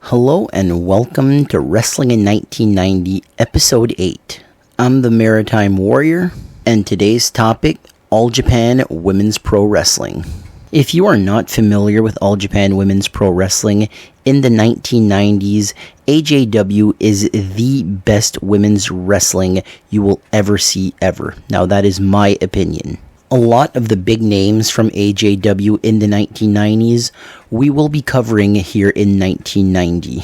Hello and welcome to Wrestling in 1990, Episode 8. I'm the Maritime Warrior, and today's topic, All Japan Women's Pro Wrestling. If you are not familiar with All Japan Women's Pro Wrestling, in the 1990s, AJW is the best women's wrestling you will ever see ever. Now that is my opinion. A lot of the big names from AJW in the 1990s, we will be covering here in 1990.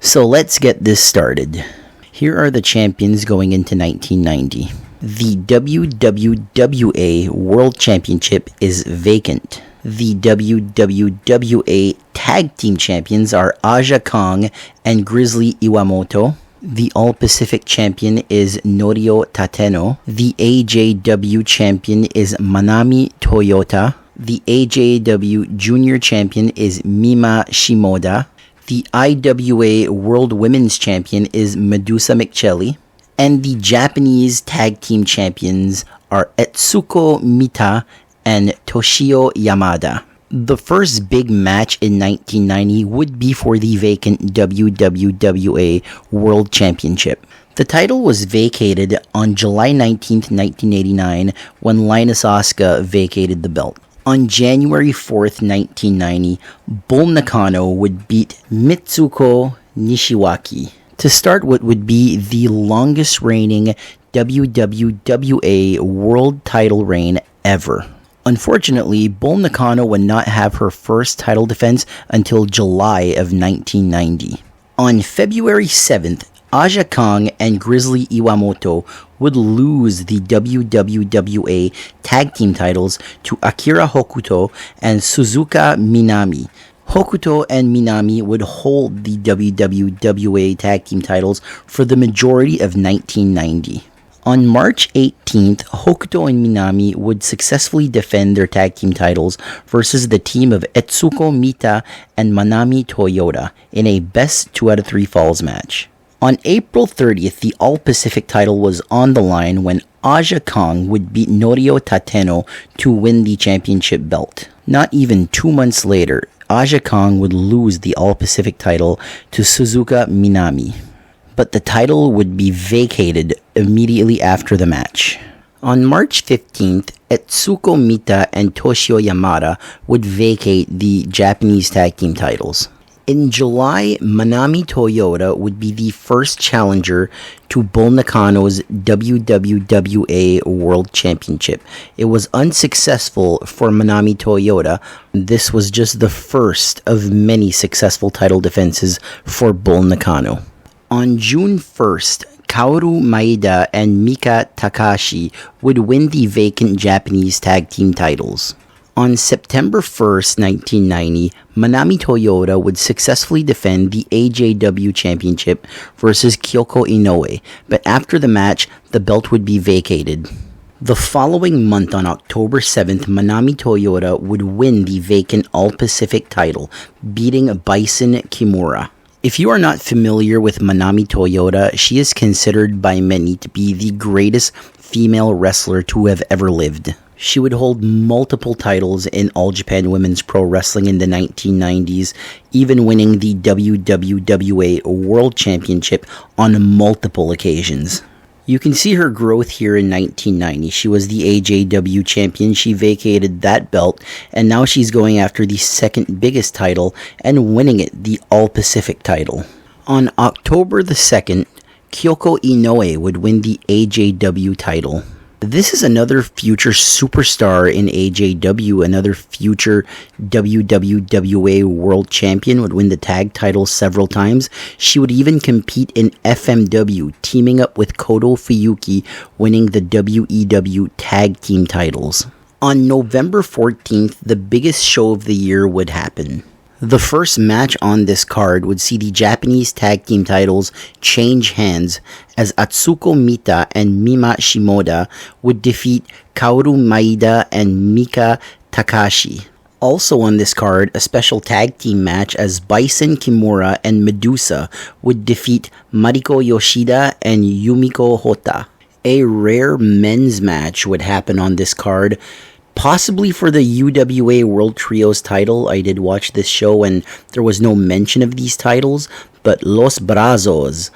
So let's get this started. Here are the champions going into 1990. The WWWA World Championship is vacant. The WWWA Tag Team Champions are Aja Kong and Grizzly Iwamoto. The All-Pacific Champion is Norio Tateno. The AJW Champion is Manami Toyota. The AJW Junior Champion is Mima Shimoda. The IWA World Women's Champion is Medusa McChelly. And the Japanese Tag Team Champions are Etsuko Mita and Toshio Yamada. The first big match in 1990 would be for the vacant WWWA World Championship. The title was vacated on July 19, 1989, when Linus Asuka vacated the belt. On January 4th, 1990, Bull Nakano would beat Mitsuko Nishiwaki to start what would be the longest reigning WWWA World title reign ever. Unfortunately, Bull Nakano would not have her first title defense until July of 1990. On February 7th, Aja Kong and Grizzly Iwamoto would lose the WWWA Tag Team titles to Akira Hokuto and Suzuka Minami. Hokuto and Minami would hold the WWWA Tag Team titles for the majority of 1990. On March 18th, Hokuto and Minami would successfully defend their tag team titles versus the team of Etsuko Mita and Manami Toyota in a best 2 out of 3 falls match. On April 30th, the All-Pacific title was on the line when Aja Kong would beat Norio Tateno to win the championship belt. Not even 2 months later, Aja Kong would lose the All-Pacific title to Suzuka Minami, but the title would be vacated immediately after the match. On March 15th, Etsuko Mita and Toshio Yamada would vacate the Japanese tag team titles. In July, Manami Toyota would be the first challenger to Bull Nakano's WWWA World Championship. It was unsuccessful for Manami Toyota. This was just the first of many successful title defenses for Bull Nakano. On June 1st, Kaoru Maeda and Mika Takahashi would win the vacant Japanese tag team titles. On September 1st, 1990, Manami Toyota would successfully defend the AJW Championship versus Kyoko Inoue, but after the match, the belt would be vacated. The following month, on October 7th, Manami Toyota would win the vacant All-Pacific title, beating Bison Kimura. If you are not familiar with Manami Toyota, she is considered by many to be the greatest female wrestler to have ever lived. She would hold multiple titles in All Japan Women's Pro Wrestling in the 1990s, even winning the WWWA World Championship on multiple occasions. You can see her growth here in 1990. She was the AJW champion, she vacated that belt, and now she's going after the second biggest title and winning it, the All-Pacific title. On October the 2nd, Kyoko Inoue would win the AJW title. This is another future superstar in AJW, another future WWWA World Champion, would win the tag title several times. She would even compete in FMW, teaming up with Kodo Fuyuki, winning the WEW Tag Team titles. On November 14th, the biggest show of the year would happen. The first match on this card would see the Japanese tag team titles change hands as Atsuko Mita and Mima Shimoda would defeat Kaoru Maeda and Mika Takahashi. Also on this card, a special tag team match as Bison Kimura and Medusa would defeat Mariko Yoshida and Yumiko Hota. A rare men's match would happen on this card. possibly for the UWA World Trios title. I did watch this show and there was no mention of these titles, but Los Brazos,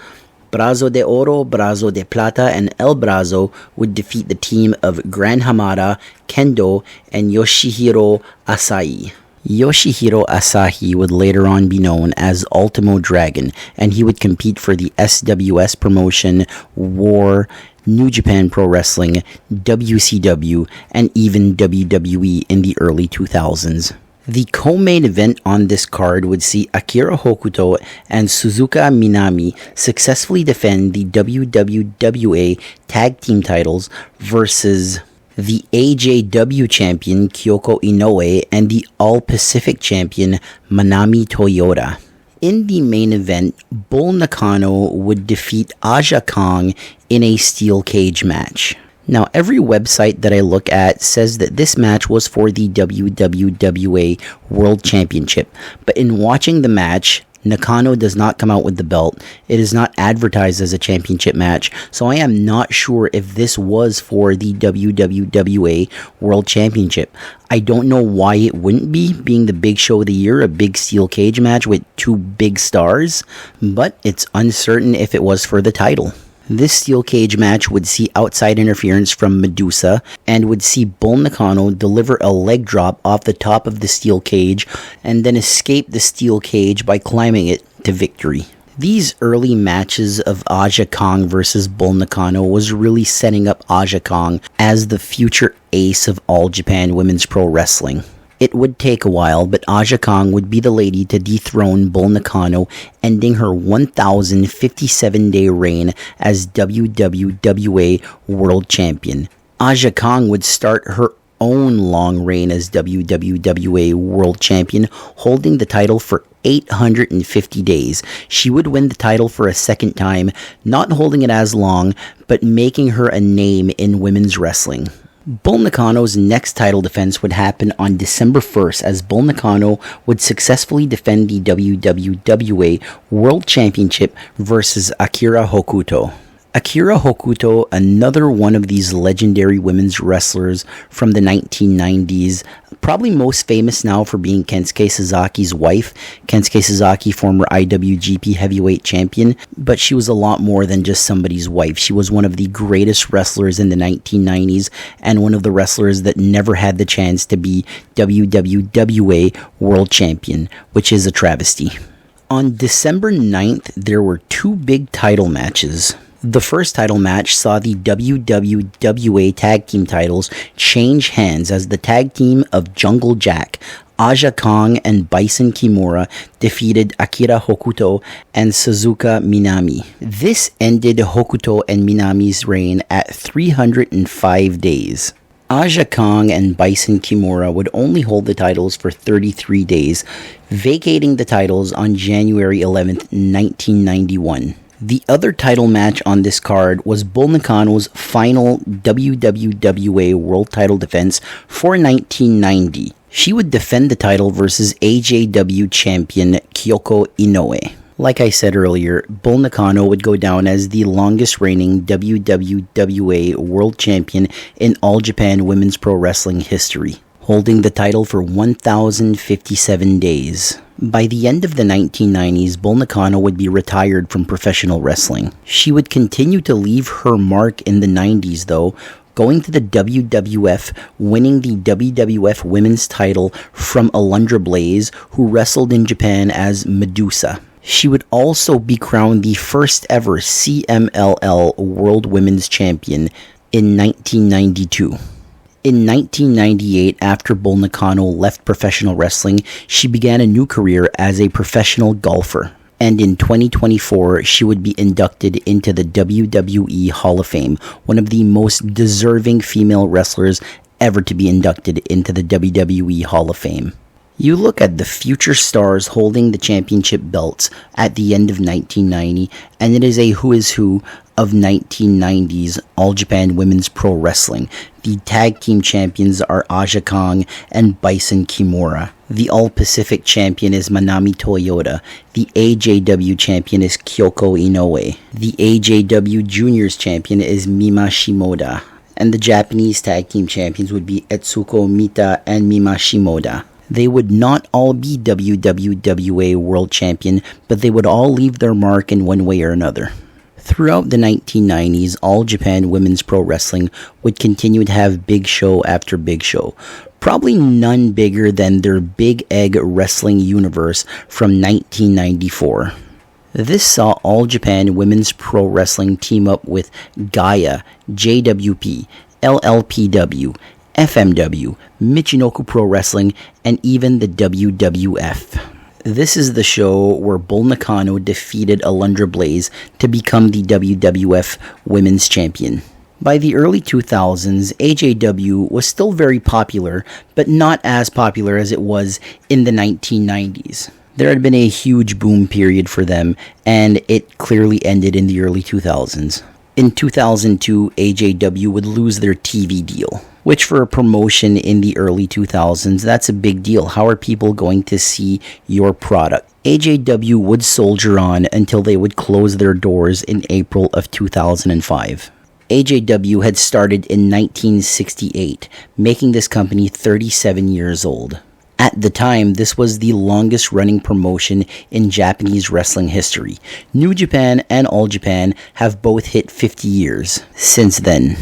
Brazo de Oro, Brazo de Plata, and El Brazo would defeat the team of Gran Hamada, Kendo, and Yoshihiro Asahi. Yoshihiro Asahi would later on be known as Ultimo Dragon, and he would compete for the SWS promotion, War, New Japan Pro Wrestling, WCW, and even WWE in the early 2000s. The co-main event on this card would see Akira Hokuto and Suzuka Minami successfully defend the WWWA Tag Team titles versus the AJW champion Kyoko Inoue and the All-Pacific champion Manami Toyota. In the main event, Bull Nakano would defeat Aja Kong in a steel cage match. Now, every website that I look at says that this match was for the WWWA World Championship, but in watching the match, Nakano does not come out with the belt. It is not advertised as a championship match, so I am not sure if this was for the WWWA World Championship. I don't know why it wouldn't be, being the big show of the year, a big steel cage match with two big stars, but it's uncertain if it was for the title. This steel cage match would see outside interference from Medusa and would see Bull Nakano deliver a leg drop off the top of the steel cage and then escape the steel cage by climbing it to victory. These early matches of Aja Kong versus Bull Nakano was really setting up Aja Kong as the future ace of All Japan Women's Pro Wrestling. It would take a while, but Aja Kong would be the lady to dethrone Bull Nakano, ending her 1,057-day reign as WWWA World Champion. Aja Kong would start her own long reign as WWWA World Champion, holding the title for 850 days. She would win the title for a second time, not holding it as long, but making her a name in women's wrestling. Bull Nakano's next title defense would happen on December 1st as Bull Nakano would successfully defend the WWWA World Championship versus Akira Hokuto. Akira Hokuto, another one of these legendary women's wrestlers from the 1990s, probably most famous now for being Kensuke Suzuki's wife. Kensuke Suzuki, former IWGP heavyweight champion, but she was a lot more than just somebody's wife. She was one of the greatest wrestlers in the 1990s and one of the wrestlers that never had the chance to be WWWA World Champion, which is a travesty. On December 9th, there were two big title matches. The first title match saw the WWWA Tag Team titles change hands as the tag team of Jungle Jack, Aja Kong, and Bison Kimura defeated Akira Hokuto and Suzuka Minami. This ended Hokuto and Minami's reign at 305 days. Aja Kong and Bison Kimura would only hold the titles for 33 days, vacating the titles on January 11th, 1991. The other title match on this card was Bull Nakano's final WWWA World title defense for 1990. She would defend the title versus AJW champion Kyoko Inoue. Like I said earlier, Bull Nakano would go down as the longest reigning WWWA World Champion in All Japan Women's Pro Wrestling history, holding the title for 1,057 days. By the end of the 1990s, Bull Nakano would be retired from professional wrestling. She would continue to leave her mark in the 90s though, going to the WWF, winning the WWF Women's title from Alundra Blaze, who wrestled in Japan as Medusa. She would also be crowned the first ever CMLL World Women's Champion in 1992. In 1998, after Bull Nakano left professional wrestling, she began a new career as a professional golfer. And in 2024, she would be inducted into the WWE Hall of Fame, one of the most deserving female wrestlers ever to be inducted into the WWE Hall of Fame. You look at the future stars holding the championship belts at the end of 1990, and it is a who is who of 1990s All Japan Women's Pro Wrestling. The tag team champions are Aja Kong and Bison Kimura. The All-Pacific champion is Manami Toyota. The AJW champion is Kyoko Inoue. The AJW Juniors champion is Mima Shimoda. And the Japanese tag team champions would be Etsuko Mita and Mima Shimoda. They would not all be WWWA World Champion, but they would all leave their mark in one way or another. Throughout the 1990s, All Japan Women's Pro Wrestling would continue to have big show after big show. Probably none bigger than their Big Egg Wrestling Universe from 1994. This saw All Japan Women's Pro Wrestling team up with Gaia, JWP, LLPW, FMW, Michinoku Pro Wrestling, and even the WWF. This is the show where Bull Nakano defeated Alundra Blaze to become the WWF Women's Champion. By the early 2000s, AJW was still very popular, but not as popular as it was in the 1990s. There had been a huge boom period for them, and it clearly ended in the early 2000s. In 2002, AJW would lose their TV deal, which for a promotion in the early 2000s, that's a big deal. How are people going to see your product? AJW would soldier on until they would close their doors in April of 2005. AJW had started in 1968, making this company 37 years old. At the time, this was the longest running promotion in Japanese wrestling history. New Japan and All Japan have both hit 50 years since then.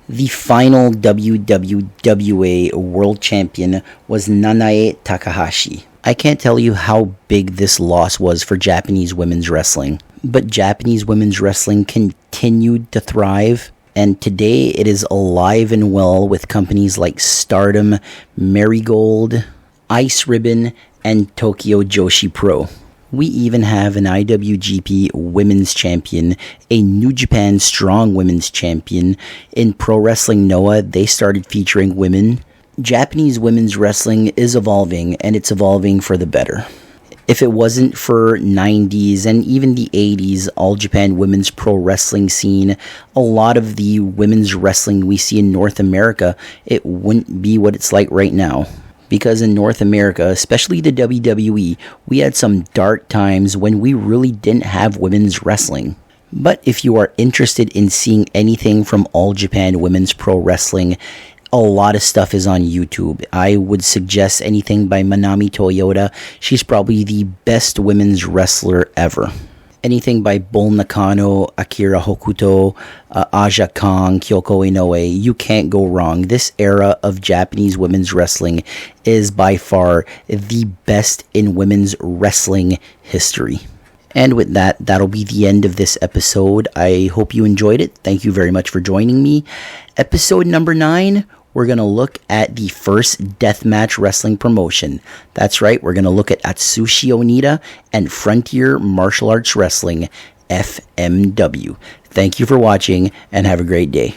The final WWWA World Champion was Nanae Takahashi. I can't tell you how big this loss was for Japanese women's wrestling, but Japanese women's wrestling continued to thrive, and today it is alive and well with companies like Stardom, Marigold, Ice Ribbon, and Tokyo Joshi Pro. We even have an IWGP Women's Champion, a New Japan Strong Women's Champion. In Pro Wrestling Noah, they started featuring women. Japanese women's wrestling is evolving, and it's evolving for the better. If it wasn't for 90s and even the 80s All Japan Women's Pro Wrestling scene, a lot of the women's wrestling we see in North America, it wouldn't be what it's like right now. Because in North America, especially the WWE, we had some dark times when we really didn't have women's wrestling. But if you are interested in seeing anything from All Japan Women's Pro Wrestling, a lot of stuff is on YouTube. I would suggest anything by Manami Toyota. She's probably the best women's wrestler ever. Anything by Bull Nakano, Akira Hokuto, Aja Kong, Kyoko Inoue, you can't go wrong. This era of Japanese women's wrestling is by far the best in women's wrestling history. And with that, that'll be the end of this episode. I hope you enjoyed it. Thank you very much for joining me. Episode number 9. We're going to look at the first deathmatch wrestling promotion. That's right, we're going to look at Atsushi Onita and Frontier Martial Arts Wrestling, FMW. Thank you for watching, and have a great day.